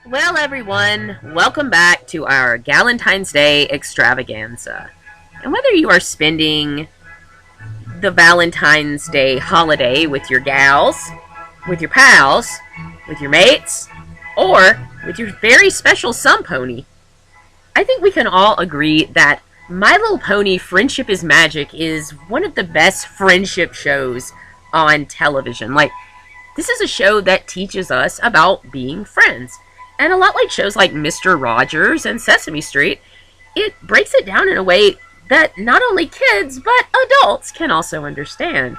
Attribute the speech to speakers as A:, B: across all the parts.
A: Well, everyone, welcome back to our Galentines Day extravaganza. And whether you are spending the Valentine's Day holiday with your gals, with your pals, with your mates, or with your very special sun pony, I think we can all agree that My Little Pony Friendship is Magic is one of the best friendship shows on television. This is a show that teaches us about being friends. And a lot like shows like Mr. Rogers and Sesame Street, it breaks it down in a way that not only kids, but adults can also understand.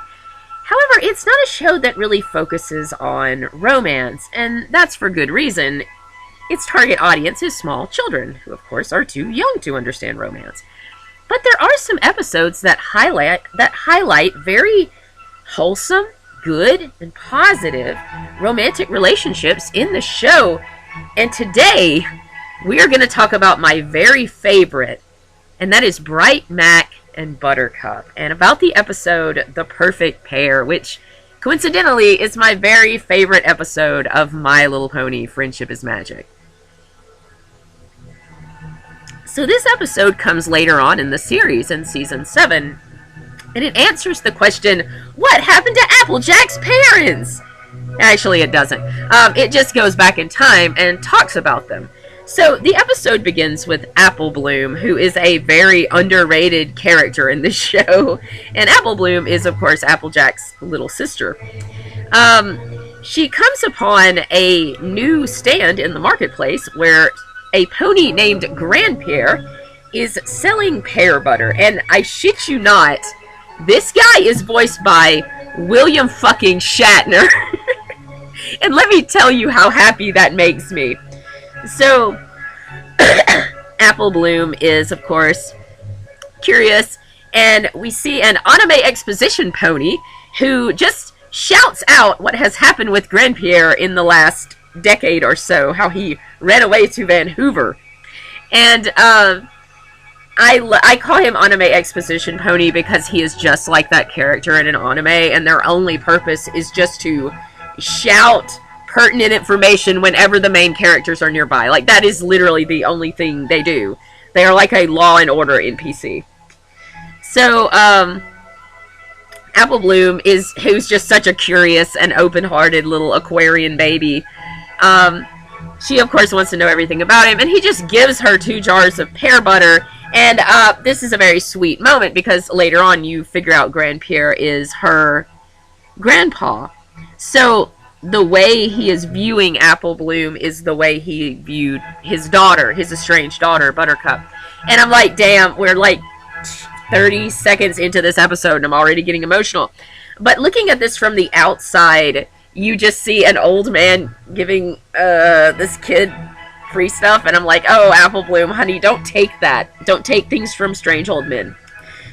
A: However, it's not a show that really focuses on romance, and that's for good reason. Its target audience is small children, who of course are too young to understand romance. But there are some episodes that highlight very wholesome, good, and positive romantic relationships in the show. And today, we are going to talk about my very favorite, and that is Bright Mac and Buttercup, and about the episode The Perfect Pear, which coincidentally is my very favorite episode of My Little Pony Friendship is Magic. So this episode comes later on in the series in Season 7, and it answers the question, what happened to Applejack's parents? Actually, it doesn't. It just goes back in time and talks about them. So the episode begins with Apple Bloom, who is a very underrated character in this show. And Apple Bloom is, of course, Applejack's little sister. She comes upon a new stand in the marketplace where a pony named Grand Pear is selling pear butter. And I shit you not, this guy is voiced by William fucking Shatner. And let me tell you how happy that makes me. So, Apple Bloom is, of course, curious, and we see an anime exposition pony who just shouts out what has happened with Grandpierre in the last decade or so, how he ran away to Vancouver. And I call him anime exposition pony because he is just like that character in an anime, and their only purpose is just to shout pertinent information whenever the main characters are nearby. That is literally the only thing they do. They are like a Law and Order NPC. So, Apple Bloom who's just such a curious and open-hearted little Aquarian baby. She, of course, wants to know everything about him, and he just gives her 2 jars of pear butter. And this is a very sweet moment because later on you figure out Grandpierre is her grandpa. So the way he is viewing Apple Bloom is the way he viewed his daughter, his estranged daughter, Buttercup. And I'm like, damn, we're 30 seconds into this episode and I'm already getting emotional. But looking at this from the outside, you just see an old man giving this kid free stuff, and I'm like, oh, Apple Bloom, honey, don't take that. Don't take things from strange old men.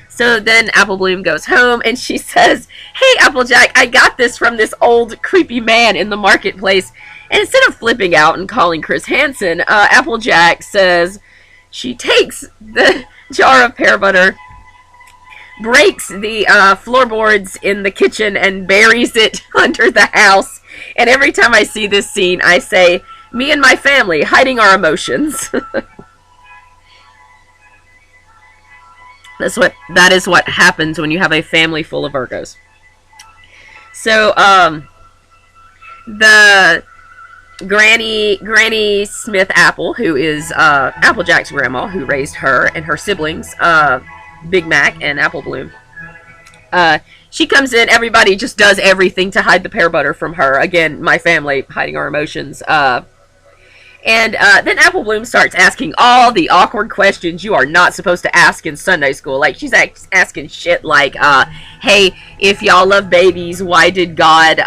A: So then Apple Bloom goes home, and she says, hey, Applejack, I got this from this old creepy man in the marketplace. And instead of flipping out and calling Chris Hansen, Applejack says she takes the jar of pear butter, breaks the floorboards in the kitchen, and buries it under the house. And every time I see this scene, I say, me and my family, hiding our emotions. That is what happens when you have a family full of Virgos. So, the Granny Smith Apple, who is Applejack's grandma, who raised her and her siblings, Big Mac and Apple Bloom. She comes in, everybody just does everything to hide the pear butter from her. Again, my family, hiding our emotions. And then Apple Bloom starts asking all the awkward questions you are not supposed to ask in Sunday school. She's asking shit like, hey, if y'all love babies, why did God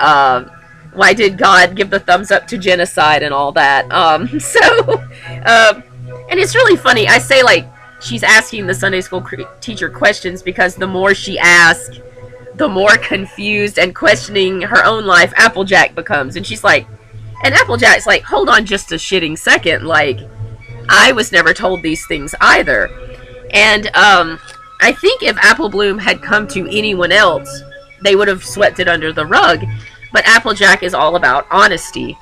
A: give the thumbs up to genocide and all that? And it's really funny. I say, she's asking the Sunday school teacher questions because the more she asks, the more confused and questioning her own life Applejack becomes. And she's like, and Applejack's like, hold on just a shitting second, I was never told these things either. And I think if Apple Bloom had come to anyone else, they would have swept it under the rug. But Applejack is all about honesty.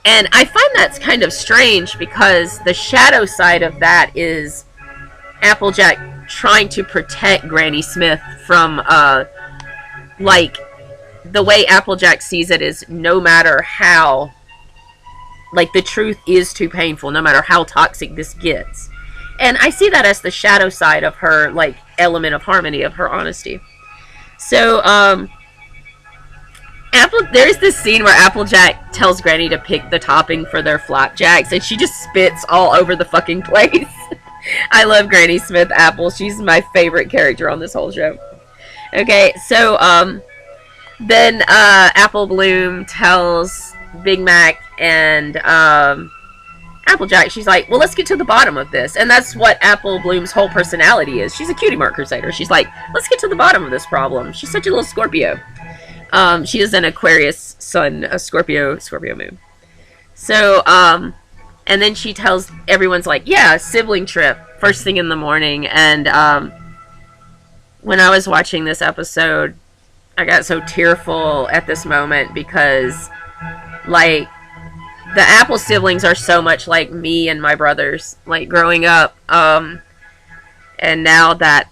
A: And I find that's kind of strange because the shadow side of that is Applejack trying to protect Granny Smith from, like, the way Applejack sees it is no matter how, like, the truth is too painful, no matter how toxic this gets. And I see that as the shadow side of her, like, element of harmony, of her honesty. So, there's this scene where Applejack tells Granny to pick the topping for their flapjacks, and she just spits all over the fucking place. I love Granny Smith Apple. She's my favorite character on this whole show. Okay, so, then, Apple Bloom tells Big Mac and, Applejack, she's like, well, let's get to the bottom of this. And that's what Apple Bloom's whole personality is. She's a cutie mark crusader. She's like, let's get to the bottom of this problem. She's such a little Scorpio. She is an Aquarius sun, a Scorpio moon. So, and then she tells everyone's like, yeah, sibling trip, first thing in the morning. And, when I was watching this episode, I got so tearful at this moment because, like, the Apple siblings are so much like me and my brothers, like, growing up. And now that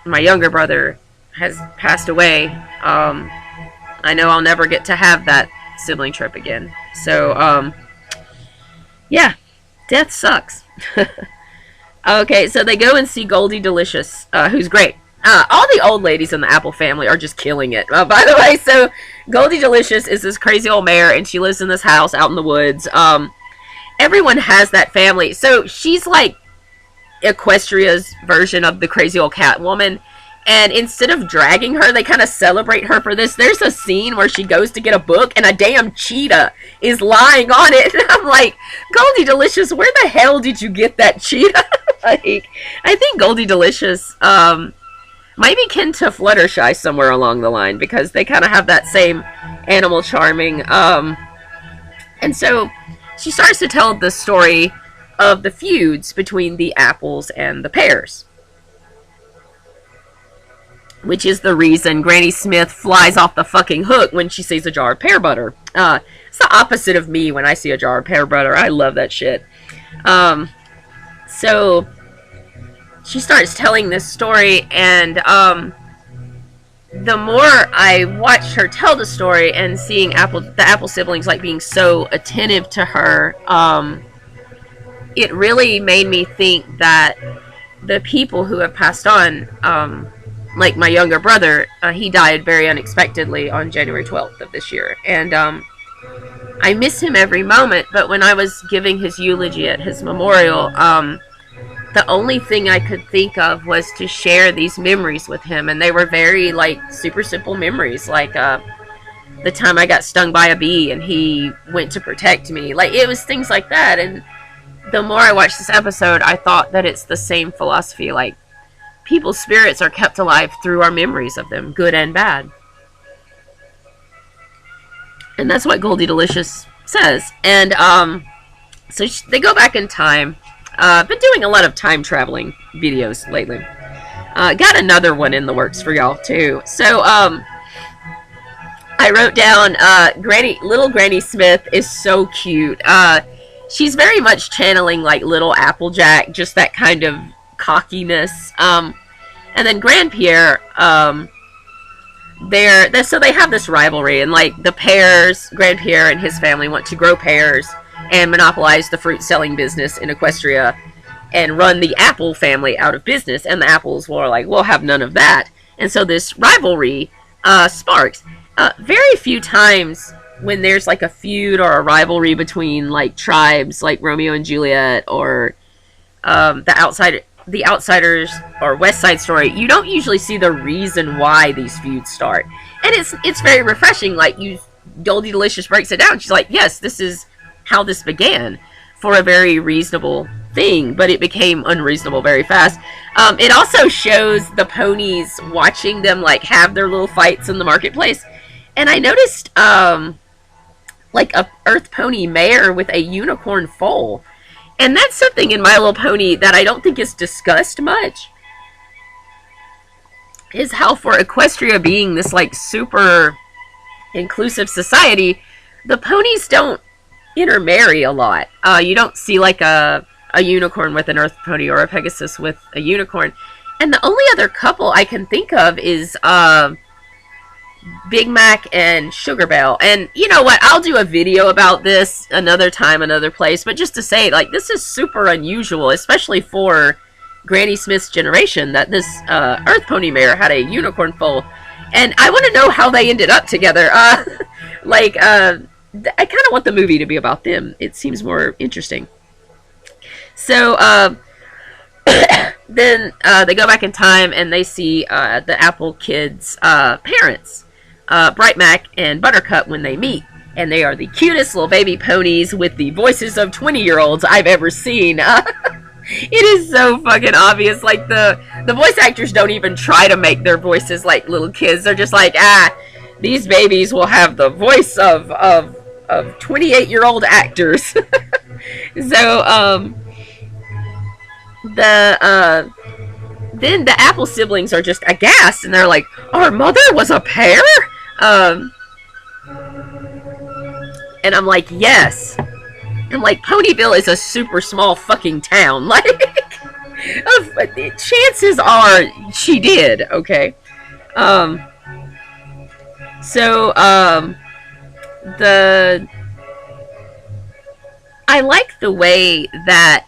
A: my younger brother has passed away, I know I'll never get to have that sibling trip again. So, yeah, death sucks. Okay, so they go and see Goldie Delicious, who's great. All the old ladies in the Apple family are just killing it. By the way, so Goldie Delicious is this crazy old mare, and she lives in this house out in the woods. Everyone has that family. So she's like Equestria's version of the crazy old Catwoman. And instead of dragging her, they kind of celebrate her for this. There's a scene where she goes to get a book, and a damn cheetah is lying on it. And I'm like, Goldie Delicious, where the hell did you get that cheetah? Like, I think Goldie Delicious, might be kin to Fluttershy somewhere along the line, because they kind of have that same animal charming. And so she starts to tell the story of the feuds between the apples and the pears, which is the reason Granny Smith flies off the fucking hook when she sees a jar of pear butter. It's the opposite of me when I see a jar of pear butter. I love that shit. So she starts telling this story, and the more I watched her tell the story and seeing the Apple siblings like being so attentive to her, it really made me think that the people who have passed on, like my younger brother, he died very unexpectedly on January 12th of this year, and I miss him every moment. But when I was giving his eulogy at his memorial, the only thing I could think of was to share these memories with him, and they were very, like, super simple memories, like the time I got stung by a bee and he went to protect me. Like, it was things like that. And the more I watched this episode, I thought that it's the same philosophy. Like, people's spirits are kept alive through our memories of them, good and bad. And that's what Goldie Delicious says. And so they go back in time. Been doing a lot of time traveling videos lately. Got another one in the works for y'all too. So I wrote down little Granny Smith is so cute. She's very much channeling like little Applejack, just that kind of cockiness. And then Grand Pierre, so they have this rivalry, and like the pears, Grand Pierre and his family want to grow pears and monopolize the fruit selling business in Equestria and run the Apple family out of business, and the Apples were like, we'll have none of that. And so this rivalry sparks. Very few times when there's like a feud or a rivalry between like tribes like Romeo and Juliet, or the Outsiders or West Side Story, you don't usually see the reason why these feuds start. And it's very refreshing. Like, Goldie Delicious breaks it down. She's like, yes, this is how this began, for a very reasonable thing, but it became unreasonable very fast. It also shows the ponies watching them like have their little fights in the marketplace, and I noticed like a Earth Pony mare with a unicorn foal, and that's something in My Little Pony that I don't think is discussed much, is how for Equestria being this like super inclusive society, the ponies don't intermarry a lot. You don't see like a unicorn with an earth pony or a Pegasus with a unicorn. And the only other couple I can think of is Big Mac and Sugar Belle. And you know what? I'll do a video about this another time, another place. But just to say, like, this is super unusual, especially for Granny Smith's generation, that this Earth Pony mare had a unicorn foal. And I want to know how they ended up together. I kind of want the movie to be about them. It seems more interesting. So, then they go back in time and they see the Apple kids' parents, Bright Mac and Buttercup, when they meet. And they are the cutest little baby ponies with the voices of 20-year-olds I've ever seen. It is so fucking obvious. Like, the voice actors don't even try to make their voices like little kids. They're just like, these babies will have the voice of 28-year-old actors. So, then the Apple siblings are just aghast, and they're like, our mother was a pear? And I'm like, yes. I'm like, Ponyville is a super small fucking town. Like, chances are she did, okay? I like the way that,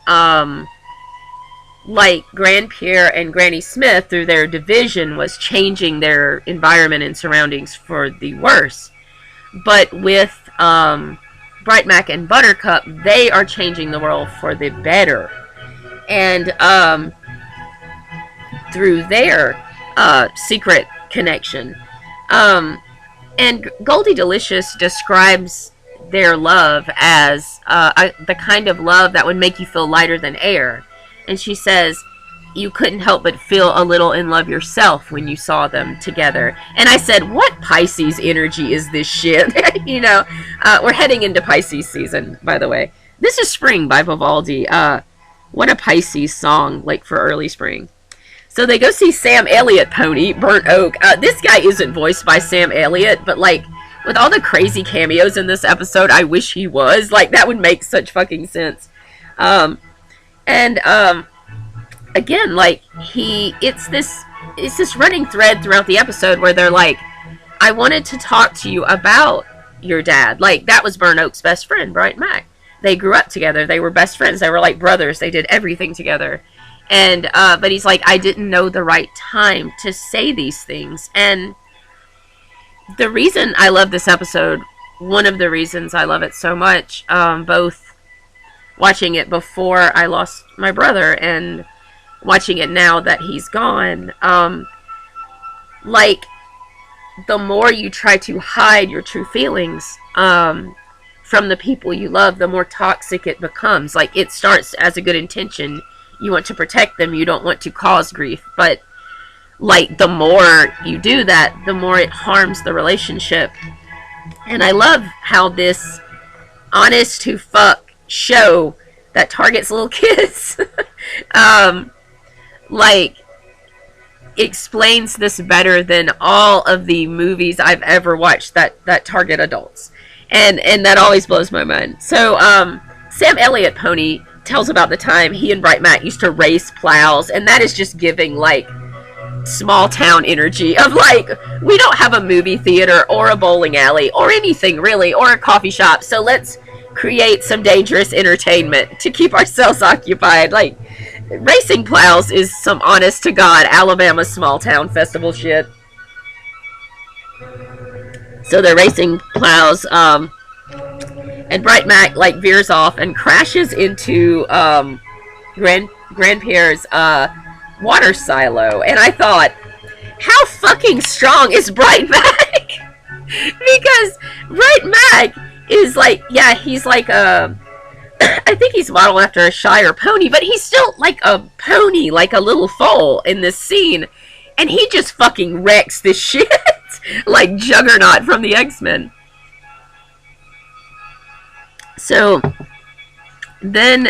A: like, Grand Pierre and Granny Smith, through their division, was changing their environment and surroundings for the worse. But with Bright Mac and Buttercup, they are changing the world for the better. And through their secret connection. And Goldie Delicious describes their love as the kind of love that would make you feel lighter than air. And she says, you couldn't help but feel a little in love yourself when you saw them together. And I said, what Pisces energy is this shit? You know, we're heading into Pisces season, by the way. This is Spring by Vivaldi. What a Pisces song, like, for early spring. So they go see Sam Elliott Pony, Burnt Oak. This guy isn't voiced by Sam Elliott, but, like, with all the crazy cameos in this episode, I wish he was. Like, that would make such fucking sense. Again, like, it's this running thread throughout the episode where they're like, I wanted to talk to you about your dad. Like, that was Burnt Oak's best friend, Bright Mac. They grew up together. They were best friends. They were like brothers. They did everything together. And, but he's like, I didn't know the right time to say these things. And the reason I love this episode, one of the reasons I love it so much, both watching it before I lost my brother and watching it now that he's gone, like, the more you try to hide your true feelings from the people you love, the more toxic it becomes. Like, it starts as a good intention. You want to protect them. You don't want to cause grief. But, like, the more you do that, the more it harms the relationship. And I love how this honest to fuck show that targets little kids like, explains this better than all of the movies I've ever watched that target adults. And that always blows my mind. So Sam Elliott Pony tells about the time he and Bright Mac used to race plows, and that is just giving, like, small town energy of, like, we don't have a movie theater or a bowling alley or anything really, or a coffee shop, so let's create some dangerous entertainment to keep ourselves occupied. Like, racing plows is some honest to God Alabama small town festival shit. So they're racing plows, and Bright Mac, like, veers off and crashes into Grand Pierre's water silo. And I thought, how fucking strong is Bright Mac? Because Bright Mac is like, yeah, he's like a, I think he's modeled after a Shire pony, but he's still like a pony, like a little foal in this scene. And he just fucking wrecks this shit. Like Juggernaut from the X-Men. So then,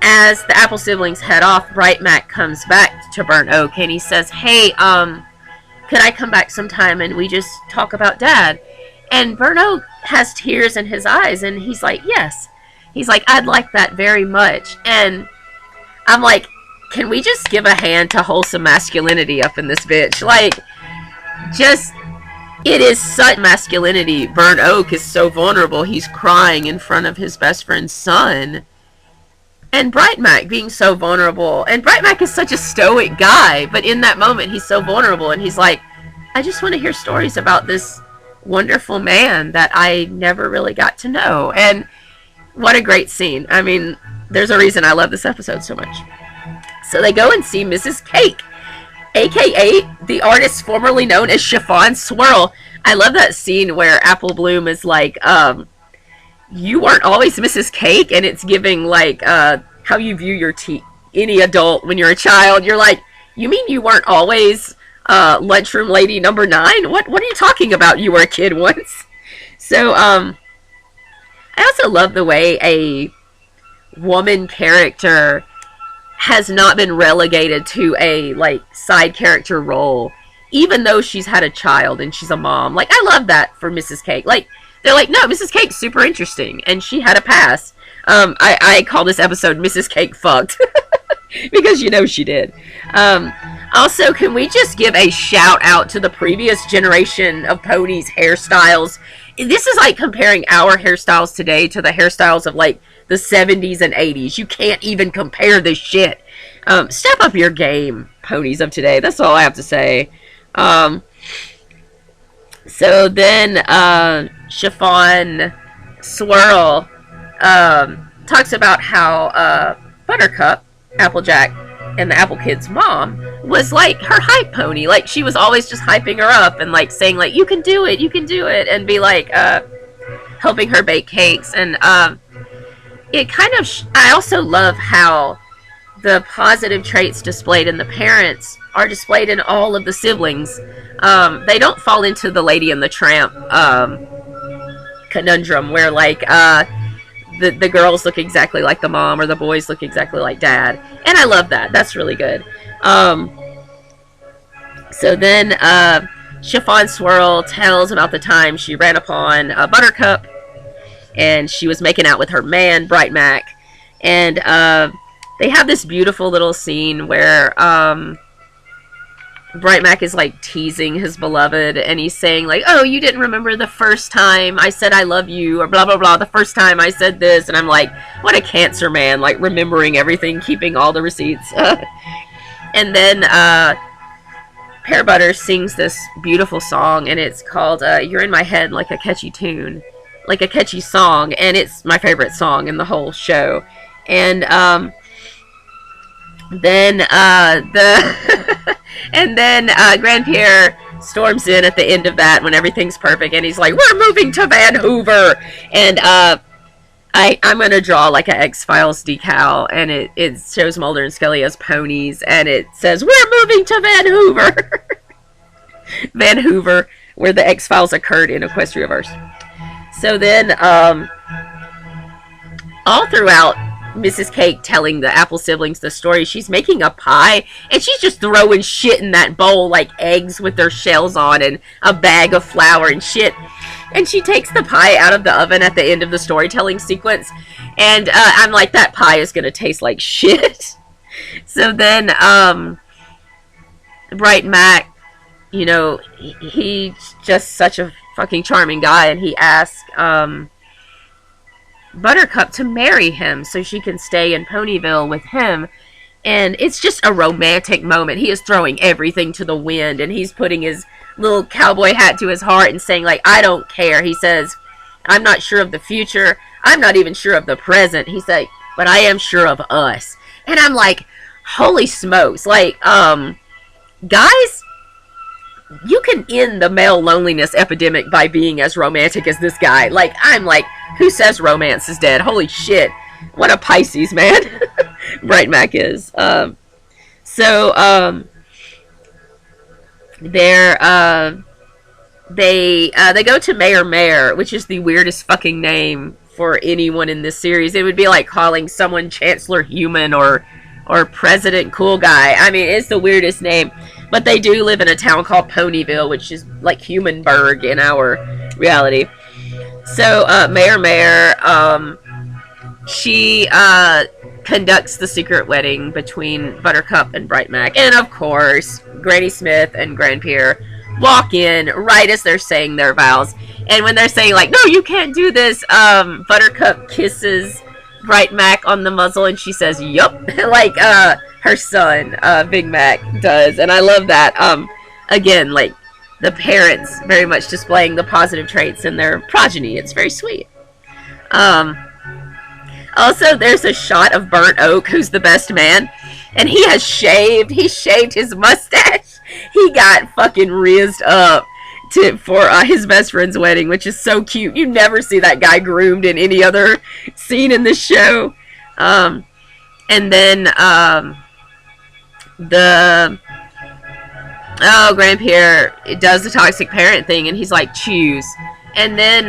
A: as the Apple siblings head off, Bright Mac comes back to Burnt Oak and he says, hey, could I come back sometime and we just talk about Dad? And Burnt Oak has tears in his eyes, and he's like, yes. He's like, I'd like that very much. And I'm like, can we just give a hand to wholesome masculinity up in this bitch? Like, just, it is such masculinity. Burnt Oak is so vulnerable. He's crying in front of his best friend's son. And Bright Mac being so vulnerable. And Bright Mac is such a stoic guy, but in that moment he's so vulnerable, and he's like, I just want to hear stories about this wonderful man that I never really got to know. And what a great scene. I mean, there's a reason I love this episode so much. So they go and see Mrs. Cake, aka the artist formerly known as Chiffon Swirl. I love that scene where Apple Bloom is like, you weren't always Mrs. Cake, and it's giving like how you view your any adult when you're a child. You're like, you mean you weren't always lunchroom lady number 9? What are you talking about? You were a kid once. So I also love the way a woman character has not been relegated to a like side character role, even though she's had a child and she's a mom. Like, I love that for Mrs. Cake. Like, they're like, no, Mrs. Cake's super interesting, and she had a pass. I call this episode Mrs. Cake Fucked. Because you know she did. Also, can we just give a shout out to the previous generation of ponies' hairstyles? This is like comparing our hairstyles today to the hairstyles of like the 70s and 80s. You can't even compare this shit. Step up your game, ponies of today. That's all I have to say. So then Chiffon Swirl talks about how Buttercup, Applejack, and the Apple Kid's mom was like her hype pony. Like, she was always just hyping her up and like saying like, you can do it, and be like helping her bake cakes. And it kind of I also love how the positive traits displayed in the parents are displayed in all of the siblings. They don't fall into the Lady and the Tramp conundrum where like the girls look exactly like the mom or the boys look exactly like dad. And I love that. That's really good. So then Chiffon Swirl tells about the time she ran upon Buttercup, and she was making out with her man, Bright Mac. And they have this beautiful little scene where Bright Mac is like teasing his beloved, and he's saying like, oh, you didn't remember the first time I said I love you, or blah blah blah, the first time I said this. And I'm like, what a cancer man, like remembering everything, keeping all the receipts. And then Pear Butter sings this beautiful song, and it's called You're in My Head Like a Catchy Tune, like a catchy song, and it's my favorite song in the whole show. And then and then Grand Pierre storms in at the end of that when everything's perfect, and he's like, we're moving to Van Hoover. And I'm going to draw like an X-Files decal, and it shows Mulder and Scully as ponies, and it says, we're moving to Van Hoover. Van Hoover, where the X-Files occurred in Equestriaverse. So then, all throughout Mrs. Cake telling the Apple siblings the story, she's making a pie, and she's just throwing shit in that bowl, like eggs with their shells on, and a bag of flour and shit. And she takes the pie out of the oven at the end of the storytelling sequence, and I'm like, that pie is gonna taste like shit. So then, Bright Mac, you know, he's just such a fucking charming guy, and he asks Buttercup to marry him so she can stay in Ponyville with him. And it's just a romantic moment. He is throwing everything to the wind, and he's putting his little cowboy hat to his heart and saying like, I don't care. He says, I'm not sure of the future, I'm not even sure of the present. He's like, but I am sure of us. And I'm like, holy smokes, like guys, you can end the male loneliness epidemic by being as romantic as this guy. Like, I'm like, who says romance is dead? Holy shit. What a Pisces, man. Bright Mac is. They go to Mayor, which is the weirdest fucking name for anyone in this series. It would be like calling someone Chancellor Human or President Cool Guy. I mean, it's the weirdest name. But they do live in a town called Ponyville, which is like Humanburg in our reality. So Mayor, she conducts the secret wedding between Buttercup and Bright Mac, and of course, Granny Smith and Grand Pierre walk in right as they're saying their vows. And when they're saying like, "No, you can't do this," Buttercup kisses Bright Mac on the muzzle, and she says, "Yup," like her son, Big Mac, does. And I love that. Again, like the parents very much displaying the positive traits in their progeny. It's very sweet. Also, there's a shot of Burnt Oak, who's the best man, and he has shaved. He shaved his mustache. He got fucking rizzed up for his best friend's wedding, which is so cute. You never see that guy groomed in any other scene in this show. And then Grand Pierre does the toxic parent thing, and he's like, choose. And then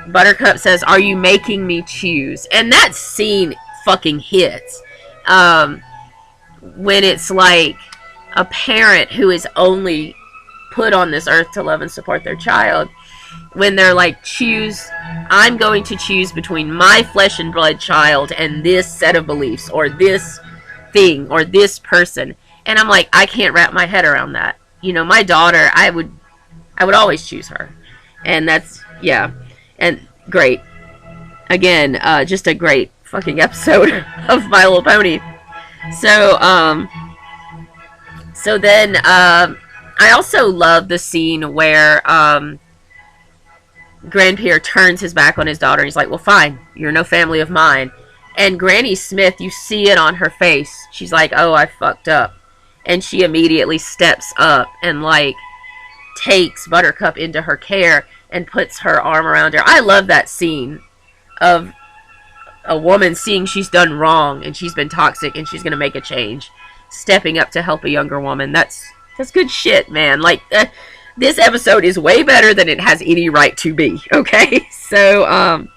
A: Buttercup says, "Are you making me choose?" And that scene fucking hits. When it's like a parent who is only put on this earth to love and support their child, when they're like, choose, I'm going to choose between my flesh and blood child and this set of beliefs, or this thing, or this person. And I'm like, I can't wrap my head around that. You know, my daughter, I would always choose her. And that's, yeah. And great. Again, just a great fucking episode of My Little Pony. So then, I also love the scene where, Grand Pierre turns his back on his daughter, and he's like, well, fine, you're no family of mine. And Granny Smith, you see it on her face. She's like, oh, I fucked up. And she immediately steps up and, like, takes Buttercup into her care and puts her arm around her. I love that scene of a woman seeing she's done wrong and she's been toxic and she's going to make a change, stepping up to help a younger woman. That's good shit, man. Like, this episode is way better than it has any right to be, okay? So,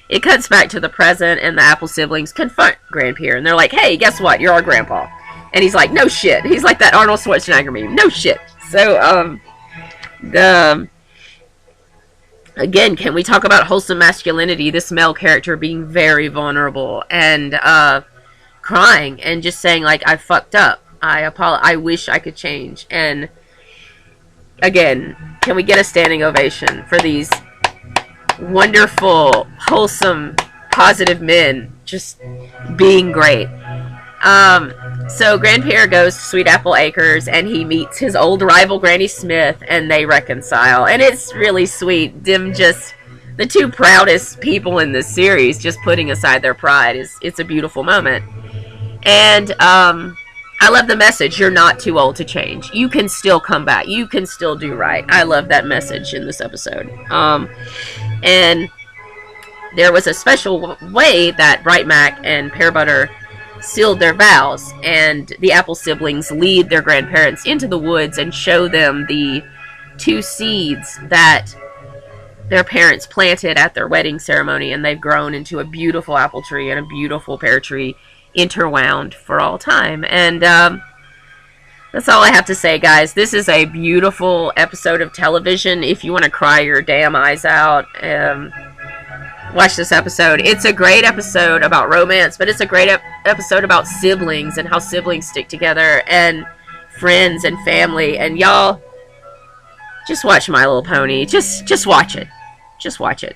A: it cuts back to the present, and the Apple siblings confront Grand Pierre, and they're like, hey, guess what? You're our grandpa. And he's like, no shit. He's like that Arnold Schwarzenegger meme. No shit. So, again, can we talk about wholesome masculinity? This male character being very vulnerable and crying and just saying, like, I fucked up. I wish I could change. And again, can we get a standing ovation for these wonderful, wholesome, positive men just being great? So Grand Pierre goes to Sweet Apple Acres, and he meets his old rival Granny Smith, and they reconcile. And it's really sweet. Them just, the two proudest people in this series, just putting aside their pride. It's a beautiful moment. And I love the message. You're not too old to change. You can still come back. You can still do right. I love that message in this episode. And there was a special way that Bright Mac and Pear Butter sealed their vows, and the Apple siblings lead their grandparents into the woods and show them the 2 seeds that their parents planted at their wedding ceremony, and they've grown into a beautiful apple tree and a beautiful pear tree interwound for all time. And that's all I have to say, guys. This is a beautiful episode of television. If you want to cry your damn eyes out, watch this episode. It's a great episode about romance, but it's a great episode about siblings and how siblings stick together, and friends and family. And y'all, just watch My Little Pony. Just watch it. Just watch it.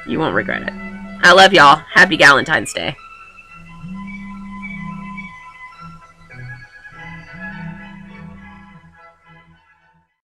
A: You won't regret it. I love y'all. Happy Galentine's Day.